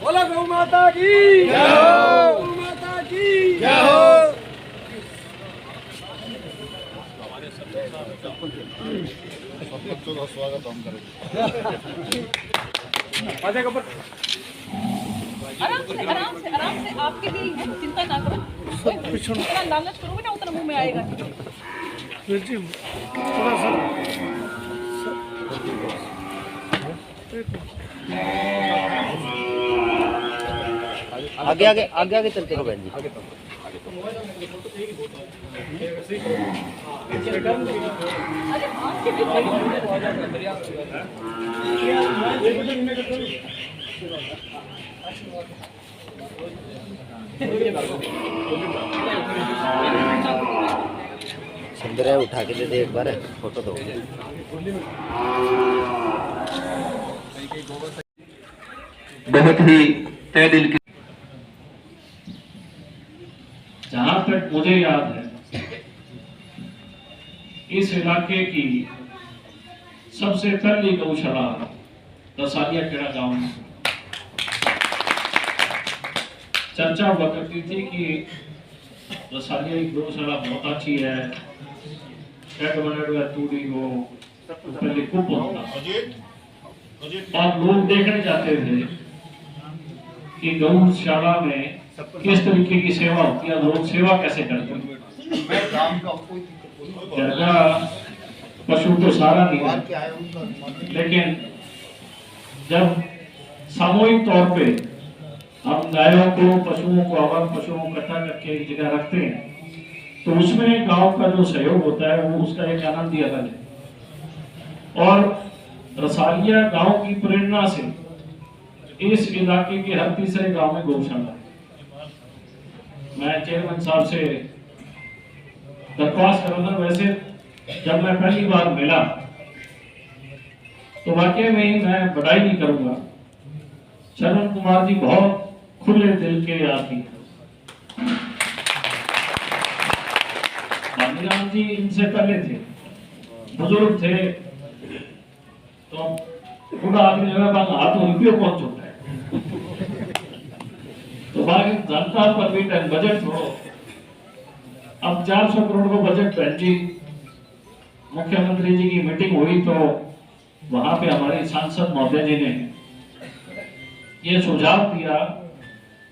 बोला गौ माता की जय हो, गौ माता की जय हो। सब बच्चों का स्वागत हम करेंगे। आराम से आपके लिए है, चिंता ना करो। जितना लालच करोगे ना उतना मुंह में आएगा। थोड़ा सा आगे आगे आगे आगे चलते रहो बहन जी। सुंदर है, उठा के दे दे एक बार फोटो दो। बहुत ही तय दिल की। जहां तक मुझे याद है, इस इलाके की सबसे पहली गौशाला रसालिया खेड़ा गांव में चर्चा हुआ करती थी कि रसालिया की गौशाला बहुत अच्छी है, तूड़ी को पहले खूब और लोग देखने जाते थे कि गौशाला में किस तरीके की सेवा होती है, लोग सेवा कैसे करते हैं। पशु तो सारा नहीं है, लेकिन जब सामूहिक तौर पे हम गायों को, पशुओं को, अवर पशुओं को इकट्ठा करके एक जगह रखते हैं, तो उसमें गांव का जो सहयोग होता है वो उसका एक आनंद ही अलग है। और रसालिया गांव की प्रेरणा से इस इलाके के हर तीसरे गांव में गौशाला है। मैं चेयरमैन साहब से दरख्वास्त करूंगा, वैसे जब मैं पहली बार मिला तो वाकई में ही मैं बड़ाई नहीं करूंगा, श्रवण कुमार जी बहुत खुले दिल के आदमी थे। राम जी इनसे पहले थे, बुजुर्ग थे, तो पूरा आदमी हाथ उनके पहुंच चुका है। तो भाई जनता पर भी बजट हो, अब 400 करोड़ का बजट बहन जी मुख्यमंत्री जी की मीटिंग हुई तो वहां पे हमारे सांसद महोदय जी ने ये सुझाव दिया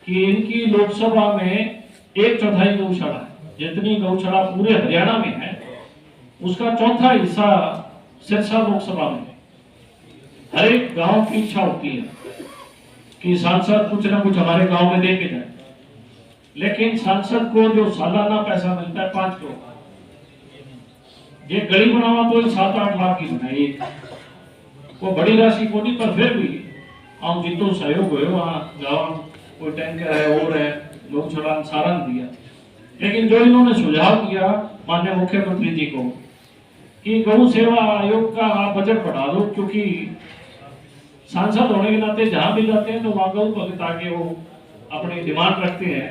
कि इनकी लोकसभा में 1/4 गौशाला, जितनी गौशाला पूरे हरियाणा में है उसका 1/4 हिस्सा सिरसा लोकसभा में। हर एक गांव की इच्छा होती है कि सांसद कुछ ना कुछ हमारे गांव में दे के जाए, लेकिन सांसद को जो सालाना पैसा मिलता है 5 करोड़, ये गली बनावा तो 7-8 लाख की बनाई, वो बड़ी राशि को नहीं, पर फिर भी हम जितो सहयोग हुए वहां गाँव कोई टैंकर है और है, गौशाला सारा दिया। लेकिन जो इन्होंने सुझाव दिया माननीय मुख्यमंत्री जी को कि गौ सेवा आयोग का आप बजट बढ़ा दो, क्योंकि सांसद होने के नाते जहां भी जाते हैं तो वहां गौ भक्त आके वो अपनी डिमांड रखते हैं।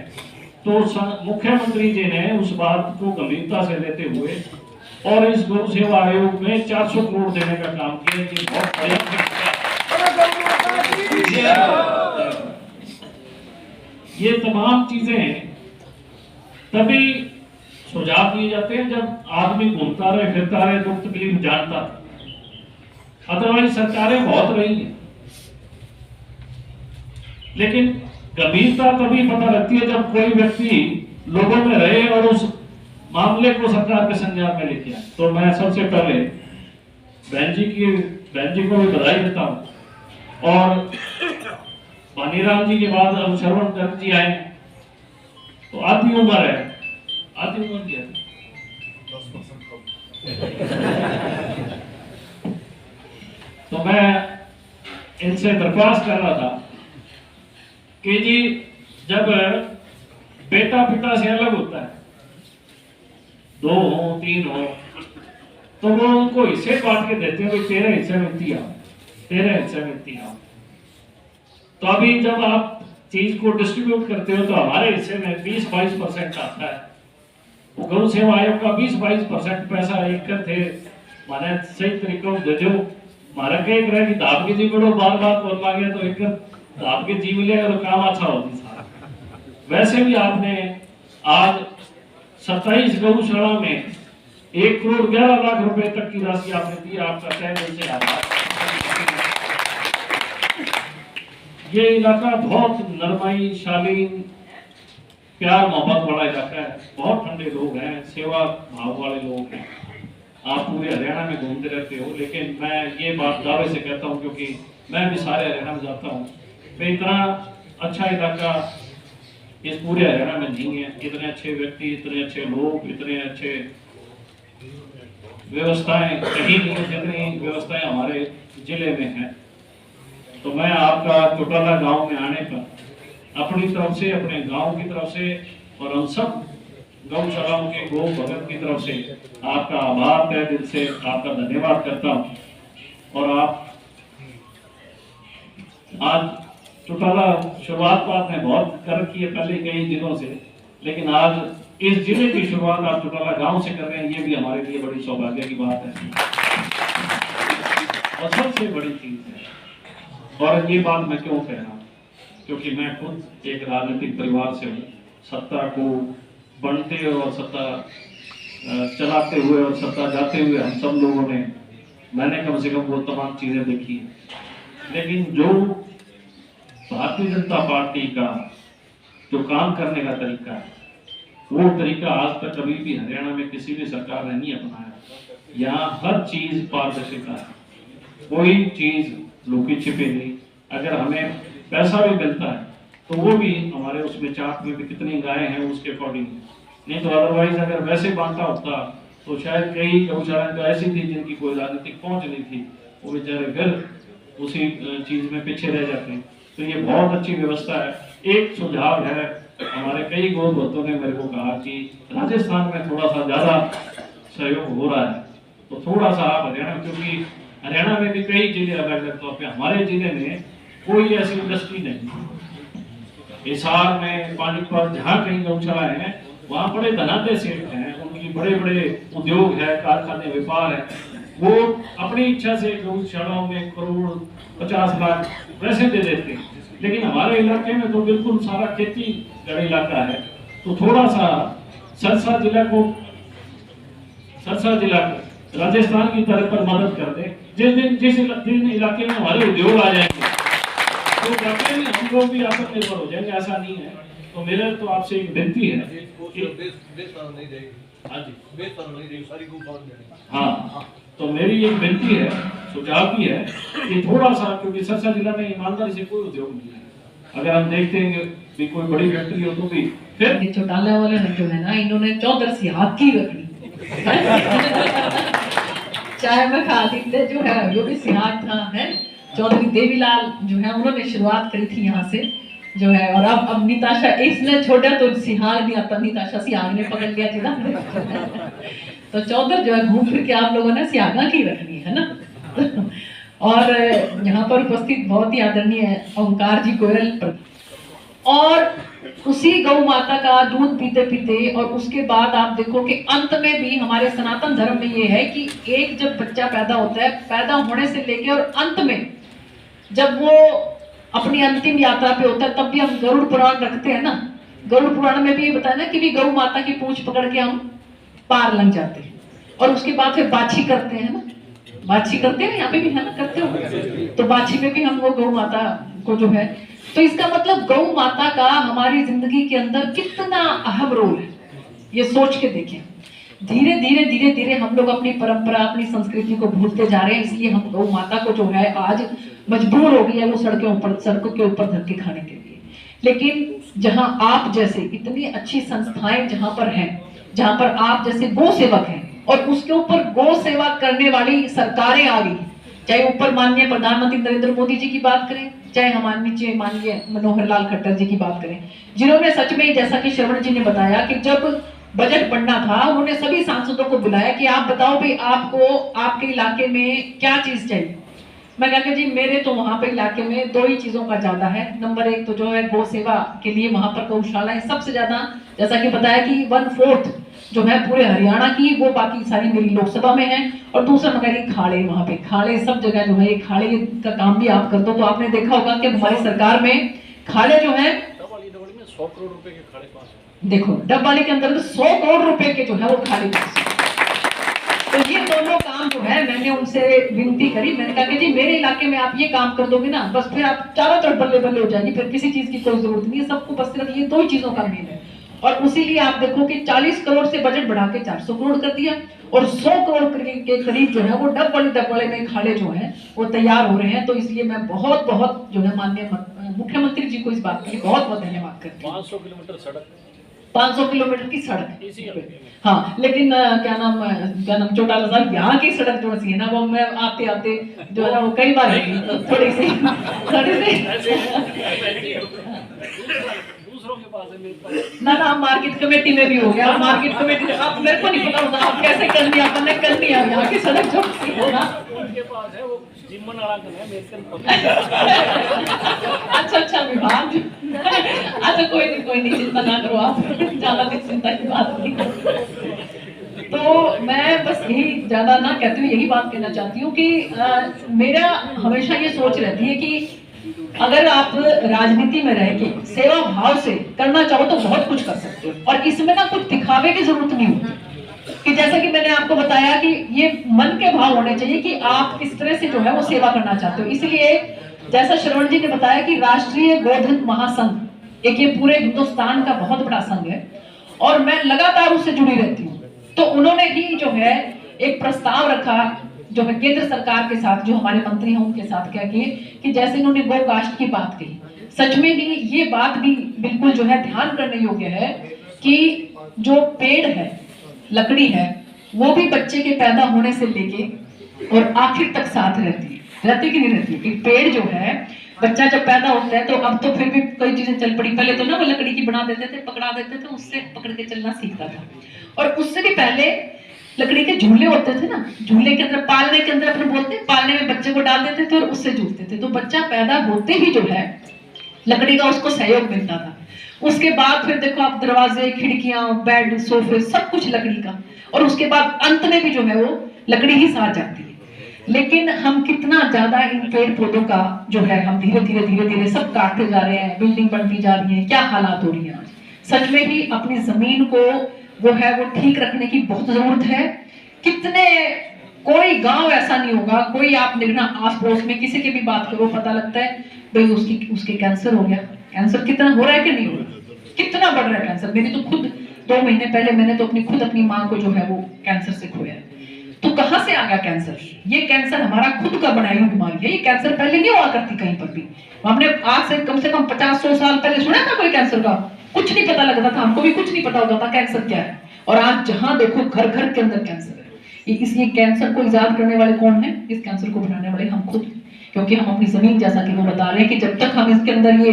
तो मुख्यमंत्री जी ने उस बात को गंभीरता से लेते हुए और इस गौ सेवा आयोग में 400 करोड़ देने का काम किया, कि बहुत ये तमाम चीजें तभी सुझाव दिए जाते हैं जब आदमी घूमता रहे, फिरता रहे, दुख तकलीफ जानता है। अदरवाइज सरकारें बहुत रही हैं, लेकिन गंभीरता तभी पता लगती है जब कोई व्यक्ति लोगों में रहे और उस मामले को सरकार के संज्ञान में लेके आए। तो मैं सबसे पहले बहन जी को भी बधाई देता हूं, और पानीराम जी के बाद अब श्रवण गर्ग जी आए, तो आधी उम्र है, आधी उम्र की है 10% कम। तो मैं इनसे दरख्वास्त कर रहा था कि जी जब बेटा पिता से अलग होता है, 2 हो 3 हो, तो वो उनको हिस्से बांट के देते हैं, तेरे हिस्से में 30 आओ, तेरे हिस्से में 30 आओ। तो अभी जब आप चीज को डिस्ट्रीब्यूट करते हो तो हमारे हिस्से में 20-22% आता है। वो गौ सेवा आयोग का 20-22% पैसा एक थे माने सही तरीकों दे दो मारा के एक रह कि धाप के जी बड़ो बार बार बोल मांगे तो एक धाप के जी मिले और काम अच्छा होगी सारा। वैसे भी आपने आज 27 गौशाला में 1,11,00,000 रुपए तक की राशि आपने दी, आपका तहे दिल से आभार। ये इलाका बहुत नरमाई शालीन प्यार मोहब्बत वाला इलाका है, बहुत ठंडे लोग हैं, सेवा भाव वाले लोग हैं। आप पूरे हरियाणा में घूमते रहते हो, लेकिन मैं ये बात दावे से कहता हूँ क्योंकि मैं भी सारे हरियाणा में जाता हूँ, मैं इतना अच्छा इलाका इस पूरे हरियाणा में नहीं है। इतने अच्छे व्यक्ति, इतने अच्छे लोग, इतने अच्छे व्यवस्थाएं कहीं नहीं, जितनी व्यवस्थाएं हमारे जिले में हैं। तो मैं आपका चौटाला गांव में आने पर अपनी तरफ से, अपने गांव की तरफ से और हम सब गौशालाओं के गौ भगत की तरफ से आपका आभार तहे दिल से आपका धन्यवाद करता हूं। और आप आज चौटाला शुरुआत आपने बहुत कर रखी है पहले कई दिनों से, लेकिन आज इस जिले की शुरुआत आप चौटाला गांव से कर रहे हैं, ये भी हमारे लिए बड़ी सौभाग्य की बात है और सबसे बड़ी चीज है। और ये बात मैं क्यों कह रहा हूं, क्योंकि मैं खुद एक राजनीतिक परिवार से हूँ। सत्ता को बनते और सत्ता चलाते हुए और सत्ता जाते हुए हम सब लोगों ने, मैंने कम से कम वो तमाम चीजें देखी है। लेकिन जो भारतीय जनता पार्टी का जो काम करने का तरीका है, वो तरीका आज तक कभी भी हरियाणा में किसी भी सरकार ने नहीं अपनाया। यहाँ हर चीज पारदर्शिता है, कोई चीज लुकी छिपी नहीं। अगर हमें पैसा भी मिलता है तो वो भी हमारे उसमें चार्ट में भी कितनी गायें हैं उसके अकॉर्डिंग, नहीं तो अदरवाइज अगर वैसे बांटा होता तो शायद कई गौशालाएं तो ऐसी थी जिनकी कोई राजनीतिक पहुंच नहीं थी, वो बेचारे फिर उसी चीज में पीछे रह जाते हैं। तो ये बहुत अच्छी व्यवस्था है। एक सुझाव है, हमारे कई गौ भक्तों ने मेरे को कहा कि राजस्थान में थोड़ा सा ज्यादा सहयोग हो रहा है, तो थोड़ा सा आप हरियाणा, क्योंकि हरियाणा में भी कई जिले अलग अलग तौर पे, हमारे जिले में कोई ऐसी इंडस्ट्री नहीं। हिसार में, पानीपत, जहाँ कहीं गौशाला है वहाँ बड़े धनाढ्य सेठ हैं, उनकी बड़े बड़े उद्योग है, कारखाने, व्यापार है, वो अपनी इच्छा से गौशालाओं में करोड़ 50 लाख वैसे दे देते हैं। लेकिन हमारे इलाके में तो बिल्कुल सारा खेती का इलाका है, तो थोड़ा सा सरसा जिला राजस्थान की तरफ पर मदद कर दे। जिस इलाके में हमारे उद्योग आ जाएंगे तो वाकई में हम लोग भी आत्मनिर्भर हो जाएंगे, ऐसा नहीं है। तो मेरे तो आपसे एक विनती है हाँ, तो मेरी एक विनती है, सुझाव भी है कि थोड़ा सा, क्योंकि सरसा जिला में ईमानदारी से कोई उद्योग नहीं है। अगर हम देखते हैं कि कोई बड़ी फैक्ट्री हो तो भी फिर चौटाला वाले ने जो है ना, इन्होंने 14 सियाहत की रखी चाहे मैं खादिक जो है वो भी सियाहत था है। चौधरी देवीलाल जो है उन्होंने शुरुआत करी थी यहाँ से जो है, और अब निताशा इसने छोड़ा तो सिहाग नहीं आता, निताशा सिहाग ने पकड़ लिया जिला तो चौधर जो है घूम फिर के आप लोगों ने सिहागा की रखनी है ना और यहाँ पर उपस्थित बहुत ही आदरणीय ओंकार जी गोयल, और उसी गौ माता का दूध पीते पीते और उसके बाद आप देखो कि अंत में भी हमारे सनातन धर्म में ये है कि एक जब बच्चा पैदा होता है, पैदा होने से लेके और अंत में जब वो अपनी अंतिम यात्रा पे होता है, तब भी हम गरुड़ पुराण रखते हैं ना। गरुड़ पुराण में भी ये बताया ना कि भी गौ माता की पूंछ पकड़ के हम पार लग जाते हैं, और उसके बाद फिर बाछी करते हैं ना, बाछी करते हैं, यहाँ पे भी है ना, करते हो तो बाछी पे भी हम वो गौ माता को जो है, तो इसका मतलब गौ माता का हमारी जिंदगी के अंदर कितना अहम रोल है, ये सोच के देखें। धीरे धीरे धीरे धीरे हम लोग अपनी परंपरा, अपनी संस्कृति को भूलते जा रहे हैं, इसलिए हम गौ माता को जो है आज मजबूर हो गई है वो सड़कों के ऊपर धक्के खाने के लिए। लेकिन जहां आप जैसे इतनी अच्छी संस्थाएं जहां पर हैं, जहां पर आप जैसे गौ सेवक हैं और उसके ऊपर गौ सेवा करने वाली सरकारें आ गई, चाहे ऊपर माननीय प्रधानमंत्री नरेंद्र मोदी जी की बात करें, चाहे हमारे नीचे माननीय मनोहर लाल खट्टर जी की बात करें, जिन्होंने सच में, जैसा कि श्रवण जी ने बताया कि जब बजट बनना था उन्होंने सभी सांसदों को बुलाया कि आप बताओ भाई आपको आपके इलाके में क्या चीज चाहिए, मैं कहा कि जी मेरे तो वहाँ पे इलाके में दो ही चीजों का ज्यादा है। नंबर एक तो जो है गौ सेवा के लिए वहां पर गौशाला है सबसे ज्यादा, जैसा कि बताया कि 1/4 जो है पूरे हरियाणा की, वो बाकी सारी मेरी लोकसभा में है। और दूसरा मगर ये खाड़े, वहां पे खाड़े सब जगह जो है, ये खाड़े का काम भी आप कर दो तो आपने देखा होगा कि हमारी सरकार में खाड़े जो है 100 करोड़ रुपए के खाड़े पास, देखो डबवाली के अंदर 100 करोड़ रुपए के जो है वो खाड़े पास। तो ये दोनों काम जो है मैंने उनसे विनती करी, मैंने कहा कि जी मेरे इलाके में आप ये काम कर दोगे ना, बस फिर आप चारों तरफ बल्ले बल्ले हो जाएंगे, फिर किसी चीज की कोई जरूरत नहीं है, सबको बस सिर्फ ये दो ही चीजों का मेल है। और उसीलिए आप देखो कि 40 करोड़ से बजट बढ़ा के 400 करोड़ कर दिया, और 100 करोड़ के करीब जो है वो डबवाली में खाड़े जो है वो तैयार हो रहे हैं। तो इसलिए मैं बहुत बहुत जो है माननीय मुख्यमंत्री जी को इस बात के लिए बहुत बहुत धन्यवाद करती हूँ। 500 किलोमीटर सड़क, 500 किलोमीटर की सड़क, इसी हफ्ते में। हाँ, लेकिन क्या नाम चौटाला साहब, यहाँ की सड़क जो सी है ना, वो मैं आते आते जो है वो कई बार थोड़ी सी दूसरों के पास है, मेरे पास ना मार्केट कमेटी में भी हो गया, मार्केट कमेटी आप मेरे को नहीं पता होता आप कैसे कर लिया, आपने कर लिया। यहाँ की सड़क जो सी हो ना, उनके पास है, वो जिम्मन आरागन है, मेरे अच्छा विभाग, अच्छा कोई नहीं चिंता ना करो आप, ज्यादा भी चिंता की बात नहीं। तो मैं बस यही ज्यादा ना कहती हूँ, यही बात कहना चाहती हूँ कि मेरा हमेशा ये सोच रहती है कि अगर आप राजनीति में रह के सेवा भाव से करना चाहो तो बहुत कुछ कर सकते हो, और इसमें ना कुछ दिखावे की जरूरत नहीं होती। कि जैसा कि मैंने आपको बताया कि ये मन के भाव होने चाहिए कि आप किस तरह से जो है वो सेवा करना चाहते हो। इसलिए जैसा श्रवण जी ने बताया कि राष्ट्रीय गोधन महासंघ एक ये पूरे हिंदुस्तान का बहुत बड़ा संघ है, और मैं लगातार उससे जुड़ी रहती हूँ। तो उन्होंने ही जो है एक प्रस्ताव रखा जो है केंद्र सरकार के साथ, जो हमारे मंत्री हैं उनके साथ, क्या किए कि जैसे इन्होंने गो कास्ट की बात कही, सच में ही ये बात भी बिल्कुल जो है ध्यान करने योग्य है कि जो पेड़ है, लकड़ी है, वो भी बच्चे के पैदा होने से लेके और आखिर तक साथ रहती कि नहीं रहती। एक पेड़ जो है, बच्चा जब पैदा होता है तो अब तो फिर भी कई चीजें चल पड़ी, पहले तो ना वो लकड़ी की बना देते थे, पकड़ा देते थे, उससे पकड़ के चलना सीखता था। और उससे भी पहले लकड़ी के झूले होते थे ना, झूले के अंदर, पालने के अंदर अपने बोलते हैं, पालने में बच्चे को डाल देते थे और उससे झूलते थे। तो बच्चा पैदा होते ही जो है लकड़ी का उसको सहयोग मिलता था। उसके बाद फिर देखो आप दरवाजे, खिड़कियां, बेड, सोफे, सब कुछ लकड़ी का, और उसके बाद अंत में भी जो है वो लकड़ी ही साथ जाती है। लेकिन हम कितना ज्यादा इन पेड़ पौधों का जो है हम धीरे धीरे सब काटते जा रहे हैं, बिल्डिंग बनती जा रही है, क्या हालात हो रही है आज। सच में ही अपनी जमीन को वो है वो ठीक रखने की बहुत जरूरत है। कितने, कोई गांव ऐसा नहीं होगा, कोई आप देखना आस पड़ोस में किसी की भी बात करो, पता लगता है भाई उसके कैंसर हो गया। कैंसर कितना हो रहा है कि नहीं हो रहा, कितना बढ़ रहा है कैंसर। मेरी तो खुद 2 महीने पहले मैंने तो अपनी माँ को जो है वो कैंसर से खोया। तो कहां से आ गया कैंसर? ये कैंसर हमारा खुद का बनाई हुई बीमारी है। ये कैंसर पहले नहीं हुआ करती कहीं पर भी। हमने आज से कम 50-100 साल पहले सुना था कोई कैंसर का? कुछ नहीं पता लगता था, हमको भी कुछ नहीं पता होता था कैंसर क्या है। और आज जहां देखो घर घर के अंदर कैंसर है। इसलिए कैंसर को इजाद करने वाले कौन है? इस कैंसर को बनाने वाले हम खुद, क्योंकि हम अपनी जमीन, जैसा कि वो बता रहे हैं कि जब तक हम इसके अंदर ये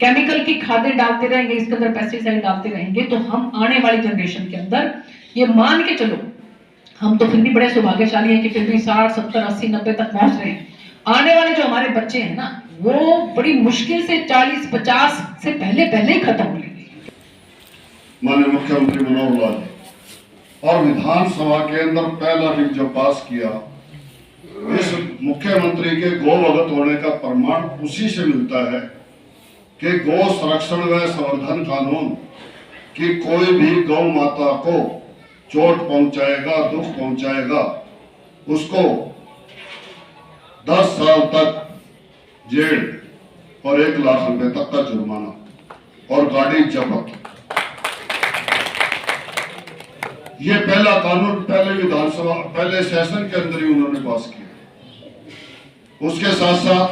केमिकल की खादें डालते रहेंगे, इसके अंदर पेस्टिसाइड डालते रहेंगे, तो हम आने वाली जनरेशन के अंदर ये मान के चलो, हम तो फिर भी बड़े सौभाग्यशाली हैं कि फिर भी 60, 70, 80, 90 तक पहुंच रहे हैं। आने वाले जो हमारे बच्चे हैं ना, वो बड़ी मुश्किल से 40, 50 से पहले ही खत्म हो लेंगे। माननीय मुख्यमंत्री मनोहर लाल और विधानसभा के अंदर पहला बिल जो पास किया, इस मुख्यमंत्री के गौ भगत होने का प्रमाण उसी से मिलता है कि गौ संरक्षण व संवर्धन कानून कि कोई भी गौ माता को चोट पहुंचाएगा, दुख पहुंचाएगा, उसको 10 साल तक जेल और 1 लाख रुपए तक का जुर्माना और गाड़ी जब्त। ये पहला कानून पहले विधानसभा, पहले सेशन के अंदर ही उन्होंने पास किया। उसके साथ साथ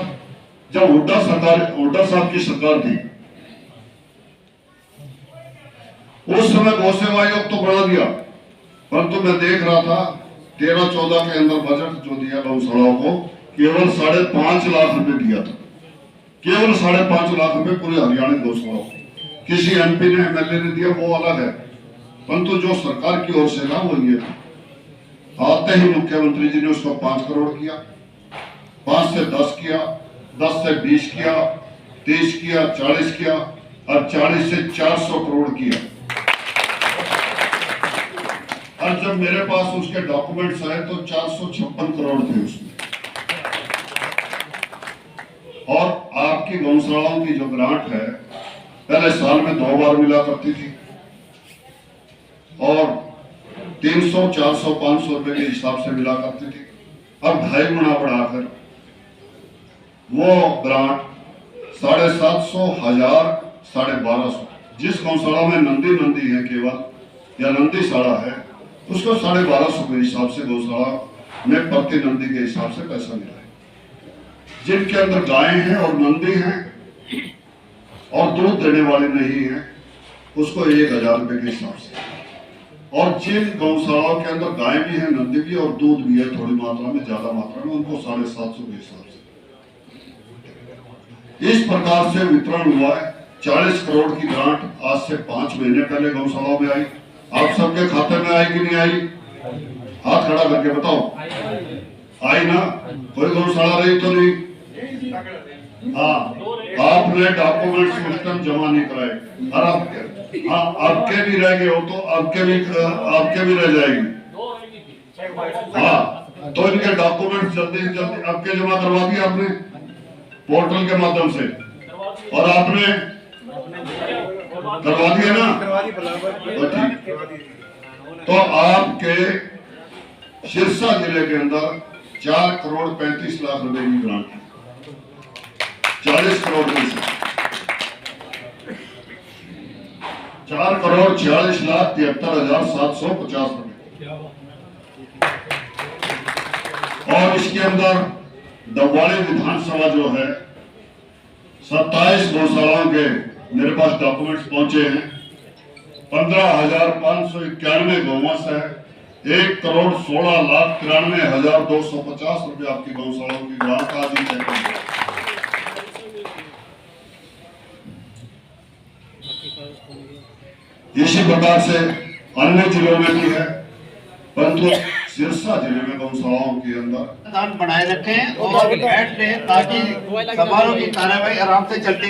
जब हुड्डा साहब की सरकार थी, उस समय गौ सेवा आयोग तो बढ़ा दिया, परंतु मैं देख रहा था 13-14 के अंदर बजट जो दिया गौशालाओं को केवल 5.5 लाख रुपए दिया था। केवल 5.5 लाख रुपए पूरे हरियाणा गौशालाओं को। किसी एमपी ने, एमएलए ने दिया वो अलग है, परंतु जो सरकार की ओर से ना वो ये था। आते ही मुख्यमंत्री जी ने उसको 5 करोड़ किया 5 से 10 किया, 10 से 20 किया, 30 किया, 40 किया और 40 से 400 करोड़ किया। और जब मेरे पास उसके डॉक्यूमेंट्स आए तो 456 करोड़ थे उसमें। और आपकी गौशालाओं की जो ग्रांट है पहले साल में 2 बार मिला करती थी और 300, 400, 500 रुपए के हिसाब से मिला करती थी। अब 2.5 गुना बढ़ाकर वो ग्रांट 750, 1000, 1250, जिस गौशाला में नंदी है केवल या नंदीशाला है उसको 1250 के हिसाब से गौशाला में प्रति नंदी के हिसाब से पैसा मिला है। जिनके अंदर गाय हैं और नंदी हैं और दूध देने वाले नहीं है उसको 1000 रुपए के हिसाब से, और जिन गौशालाओं के अंदर गाय भी है, नंदी भी और दूध भी है थोड़ी मात्रा में, ज्यादा मात्रा में, उनको 750 के हिसाब से। इस प्रकार से वितरण हुआ है। 40 करोड़ की ग्रांट आज से 5 महीने पहले गौशालाओं में आई। आप सबके खाते में आई कि नहीं आई? हाथ खड़ा करके बताओ। आई ना? कोई गौशाला रही तो नहीं? हाँ, आपने डॉक्यूमेंट्स उस टाइम जमा नहीं कराए और आपके भी रह गए हो तो आपके भी रह जाएगी। हाँ, तो इनके डॉक्यूमेंट्स जल्दी से जल्दी आपके जमा करवा दिए आपने पोर्टल के माध्यम से, और आपने करवा दिया ना? तो ठीक। तो आपके सिरसा जिले के अंदर 4 करोड़ 35 लाख रुपए की ग्रांट है। 40 करोड़ में से 4 करोड़ 46 लाख 73,750 रुपए। और इसके अंदर डबवाली विधानसभा जो है 27 गौशालाओं के मेरे पास डॉक्यूमेंट्स पहुंचे हैं। 15,591 गौवंश है। 1 करोड़ 16 लाख 93,250 रुपए आपकी गौशालाओं की ग्रांट आज ही। इसी प्रकार से अन्य जिलों में भी है, परंतु सिरसा जिले में गौशालाओं के अंदर बनाए रखें और बैठ रहे ताकि समारोह की कार्यवाही आराम से चलती